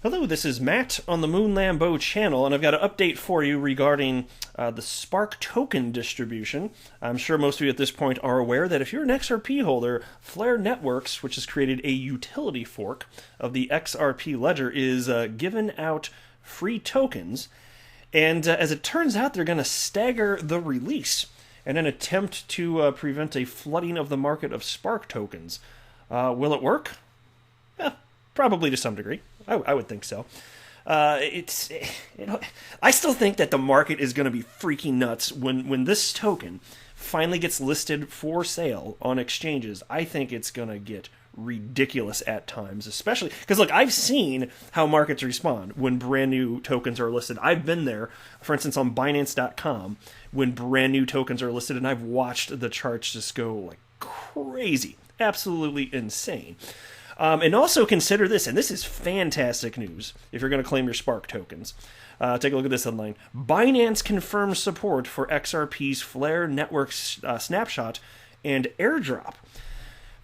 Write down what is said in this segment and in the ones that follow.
Hello, this is Matt on the Moon Lambeau channel, and I've got an update for you regarding the Spark token distribution. I'm sure most of you at this point are aware that if you're an XRP holder, Flare Networks, which has created a utility fork of the XRP ledger, is giving out free tokens. And as it turns out, they're going to stagger the release in an attempt to prevent a flooding of the market of Spark tokens. Will it work? Probably to some degree. I would think so. I still think that the market is going to be freaking nuts when this token finally gets listed for sale on exchanges. I think it's going to get ridiculous at times, especially because, look, I've seen how markets respond when brand new tokens are listed. I've been there, for instance, on Binance.com when brand new tokens are listed, and I've watched the charts just go like crazy, absolutely insane. And also consider this, and this is fantastic news if you're going to claim your Spark tokens. Take a look at this headline. Binance confirms support for XRP's Flare Network snapshot and airdrop.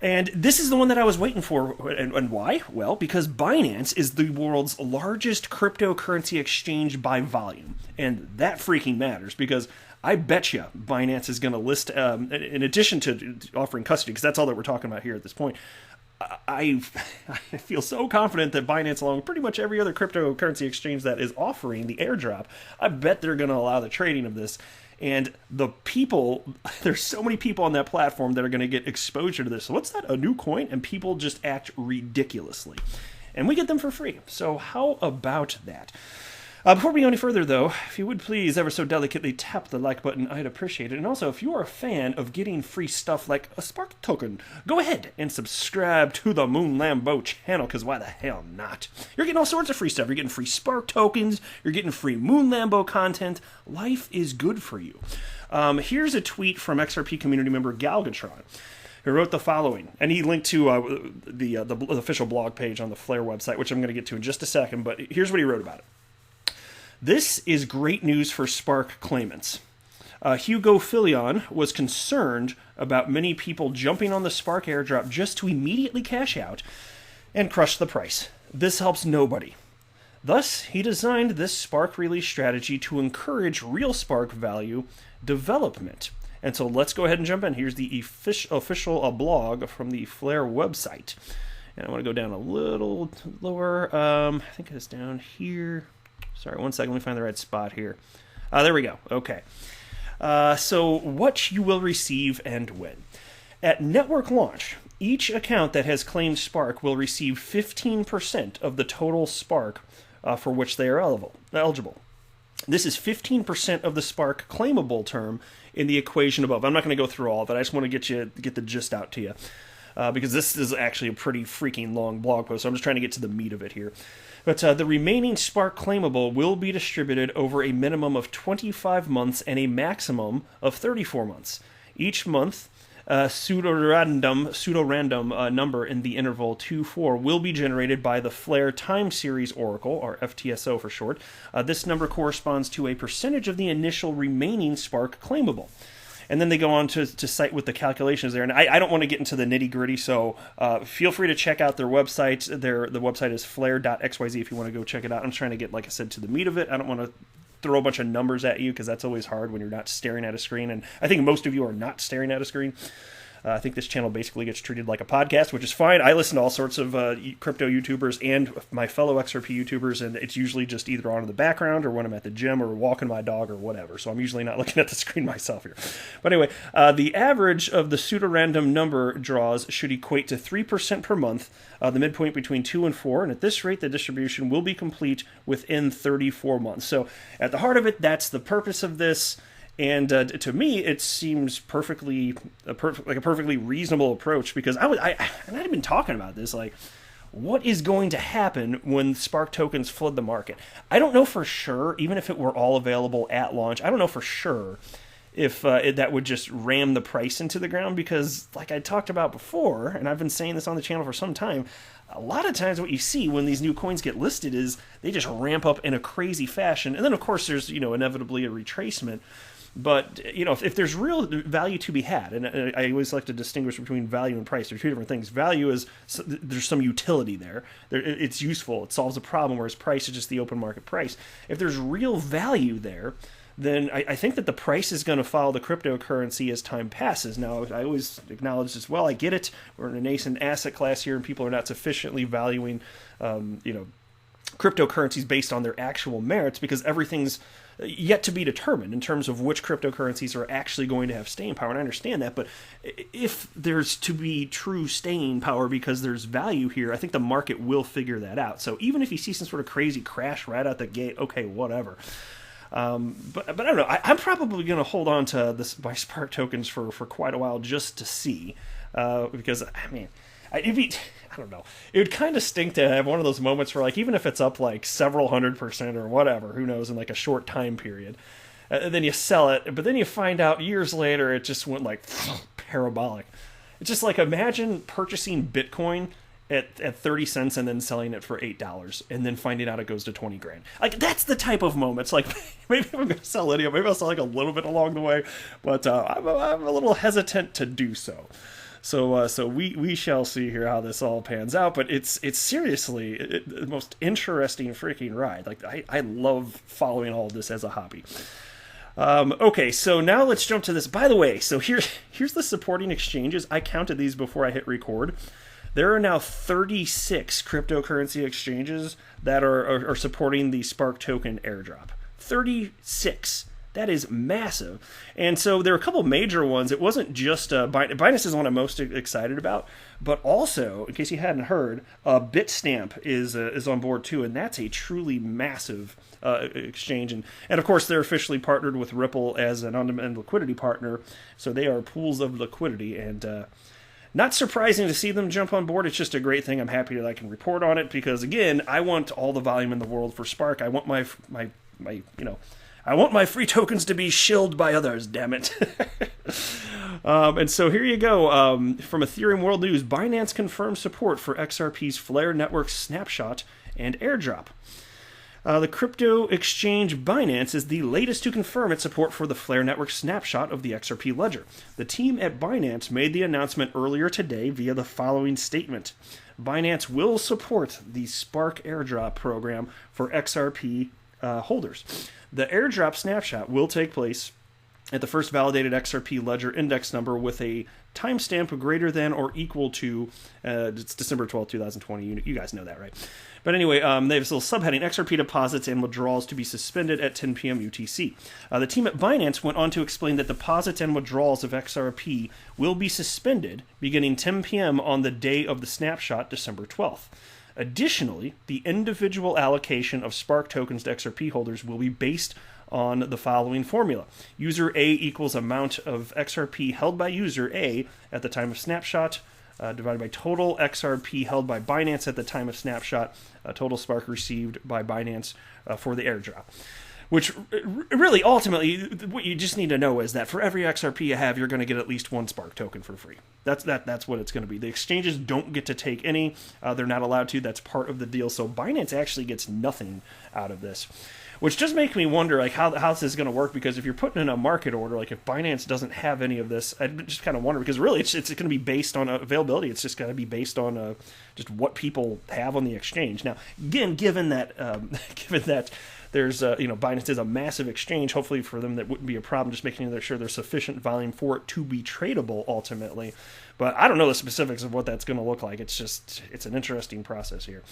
And this is the one that I was waiting for. And why? Well, because Binance is the world's largest cryptocurrency exchange by volume. And that freaking matters because I bet you Binance is going to list, in addition to offering custody, because that's all that we're talking about here at this point, I feel so confident that Binance, along with pretty much every other cryptocurrency exchange that is offering the airdrop, I bet they're going to allow the trading of this. And the people, there's so many people on that platform that are going to get exposure to this. So what's that, a new coin? And people just act ridiculously. And we get them for free. So how about that? Before we go any further, though, if you would please ever so delicately tap the like button, I'd appreciate it. And also, if you are a fan of getting free stuff like a Spark token, go ahead and subscribe to the Moon Lambeau channel, because why the hell not? You're getting all sorts of free stuff. You're getting free Spark tokens. You're getting free Moon Lambeau content. Life is good for you. Here's a tweet from XRP community member Galgatron, who wrote the following, and he linked to the official blog page on the Flare website, which I'm going to get to in just a second, but here's what he wrote about it. This is great news for Spark claimants. Hugo Filion was concerned about many people jumping on the Spark airdrop just to immediately cash out and crush the price. This helps nobody. Thus, he designed this Spark release strategy to encourage real Spark value development. And so let's go ahead and jump in. Here's the official blog from the Flare website. And I want to go down a little lower. I think it's down here. Sorry, one second. Let me find the right spot here. There we go. Okay. So what you will receive and when. At network launch, each account that has claimed Spark will receive 15% of the total Spark for which they are eligible. This is 15% of the Spark claimable term in the equation above. I'm not going to go through all of it. I just want to get the gist out to you. Because this is actually a pretty freaking long blog post, so I'm just trying to get to the meat of it here. But the remaining Spark claimable will be distributed over a minimum of 25 months and a maximum of 34 months. Each month, a pseudo-random number in the interval 2-4 will be generated by the Flare Time Series Oracle, or FTSO for short. This number corresponds to a percentage of the initial remaining Spark claimable. And then they go on to cite with the calculations there. And I don't want to get into the nitty-gritty, so feel free to check out their website. The website is flare.xyz if you want to go check it out. I'm trying to get, like I said, to the meat of it. I don't want to throw a bunch of numbers at you because that's always hard when you're not staring at a screen. And I think most of you are not staring at a screen. I think this channel basically gets treated like a podcast, which is fine. I listen to all sorts of crypto YouTubers and my fellow XRP YouTubers, and it's usually just either on in the background or when I'm at the gym or walking my dog or whatever. So I'm usually not looking at the screen myself here. But anyway, the average of the pseudo-random number draws should equate to 3% per month, the midpoint between 2 and 4. And at this rate, the distribution will be complete within 34 months. So at the heart of it, that's the purpose of this. And to me, it seems like a perfectly reasonable approach because I had been talking about this, like, what is going to happen when Spark tokens flood the market? I don't know for sure, even if it were all available at launch, I don't know for sure if that would just ram the price into the ground because, like I talked about before, and I've been saying this on the channel for some time, a lot of times what you see when these new coins get listed is they just ramp up in a crazy fashion. And then, of course, there's, inevitably a retracement. But, you know, if there's real value to be had, and I always like to distinguish between value and price. They're two different things. Value is, there's some utility there. It's useful. It solves a problem, whereas price is just the open market price. If there's real value there, then I think that the price is going to follow the cryptocurrency as time passes. Now, I always acknowledge as well, I get it. We're in a nascent asset class here, and people are not sufficiently valuing, cryptocurrencies based on their actual merits, because everything's yet to be determined in terms of which cryptocurrencies are actually going to have staying power. And I understand that, but if there's to be true staying power because there's value here, I think the market will figure that out. So even if you see some sort of crazy crash right out the gate, okay, whatever. But I don't know. I'm probably going to hold on to my Spark tokens for quite a while just to see, because I mean, I don't know. It would kind of stink to have one of those moments where, like, even if it's up like several 100% or whatever, who knows, in like a short time period, and then you sell it, but then you find out years later it just went like parabolic. It's just like, imagine purchasing Bitcoin at 30 cents and then selling it for $8 and then finding out it goes to 20 grand. Like, that's the type of moments. Like, maybe I'm going to sell Lydia. Maybe I'll sell like a little bit along the way, but I'm a little hesitant to do so. So we shall see here how this all pans out. But it's seriously the most interesting freaking ride. Like, I love following all of this as a hobby. Okay, so now let's jump to this. By the way, so here's the supporting exchanges. I counted these before I hit record. There are now 36 cryptocurrency exchanges that are supporting the Spark token airdrop. 36. That is massive. And so there are a couple major ones. It wasn't just Binance is the one I'm most excited about, but also, in case you hadn't heard, Bitstamp is on board too, and that's a truly massive exchange. And of course, they're officially partnered with Ripple as an on-demand liquidity partner, so they are pools of liquidity. And not surprising to see them jump on board. It's just a great thing. I'm happy that I can report on it because, again, I want all the volume in the world for Spark. I want my I want my free tokens to be shilled by others, damn it. And so here you go. From Ethereum World News, Binance confirms support for XRP's Flare Network snapshot and airdrop. The crypto exchange Binance is the latest to confirm its support for the Flare Network snapshot of the XRP ledger. The team at Binance made the announcement earlier today via the following statement. Binance will support the Spark airdrop program for XRP holders. The airdrop snapshot will take place at the first validated XRP ledger index number with a timestamp greater than or equal to, it's December 12, 2020. You guys know that, right? But anyway, they have this little subheading, XRP deposits and withdrawals to be suspended at 10 p.m. UTC. The team at Binance went on to explain that deposits and withdrawals of XRP will be suspended beginning 10 p.m. on the day of the snapshot, December 12th. Additionally, the individual allocation of Spark tokens to XRP holders will be based on the following formula. User A equals amount of XRP held by user A at the time of snapshot, divided by total XRP held by Binance at the time of snapshot, total Spark received by Binance for the airdrop. Which really, ultimately, what you just need to know is that for every XRP you have, you're going to get at least one Spark token for free. That's what it's going to be. The exchanges don't get to take any. They're not allowed to. That's part of the deal. So Binance actually gets nothing out of this. Which does make me wonder, like, how this is going to work, because if you're putting in a market order, like if Binance doesn't have any of this, I just kind of wonder, because really it's going to be based on availability. It's just going to be based on just what people have on the exchange. Now, again, given that there's Binance is a massive exchange, hopefully for them that wouldn't be a problem, just making sure there's sufficient volume for it to be tradable ultimately. But I don't know the specifics of what that's going to look like. It's an interesting process here.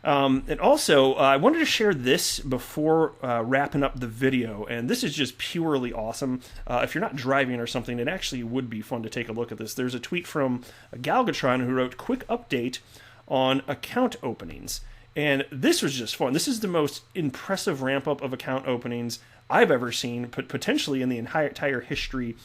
And also, I wanted to share this before wrapping up the video, and this is just purely awesome. If you're not driving or something, it actually would be fun to take a look at this. There's a tweet from Galgatron who wrote, "Quick update on account openings." And this was just fun. This is the most impressive ramp-up of account openings I've ever seen, potentially in the entire history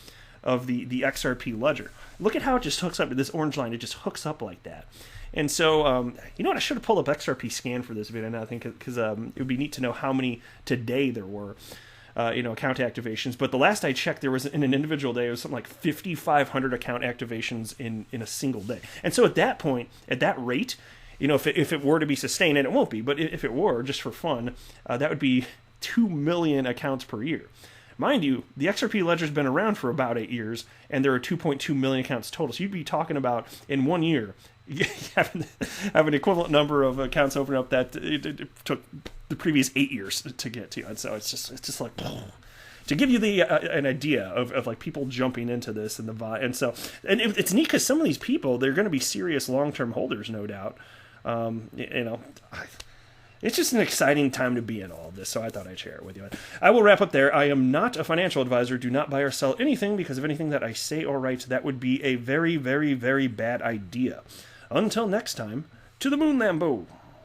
of the XRP ledger. Look at how it just hooks up to this orange line. It just hooks up like that. And so, you know what? I should have pulled up XRP scan for this video now, I think, because it would be neat to know how many today there were, account activations. But the last I checked, there was, in an individual day, it was something like 5,500 account activations in a single day. And so at that point, at that rate, if it were to be sustained, and it won't be, but if it were, just for fun, that would be 2 million accounts per year, Mind you, the XRP ledger's been around for about 8 years, and there are 2.2 million accounts total. So you'd be talking about, in 1 year, have an equivalent number of accounts open up that it took the previous 8 years to get to. And so it's just like... to give you an idea of like people jumping into this and the vibe. And so, and it's neat because some of these people, they're going to be serious long-term holders, no doubt. It's just an exciting time to be in all of this, so I thought I'd share it with you. I will wrap up there. I am not a financial advisor. Do not buy or sell anything, because of anything that I say or write, that would be a very, very, very bad idea. Until next time, to the moon, Lambo.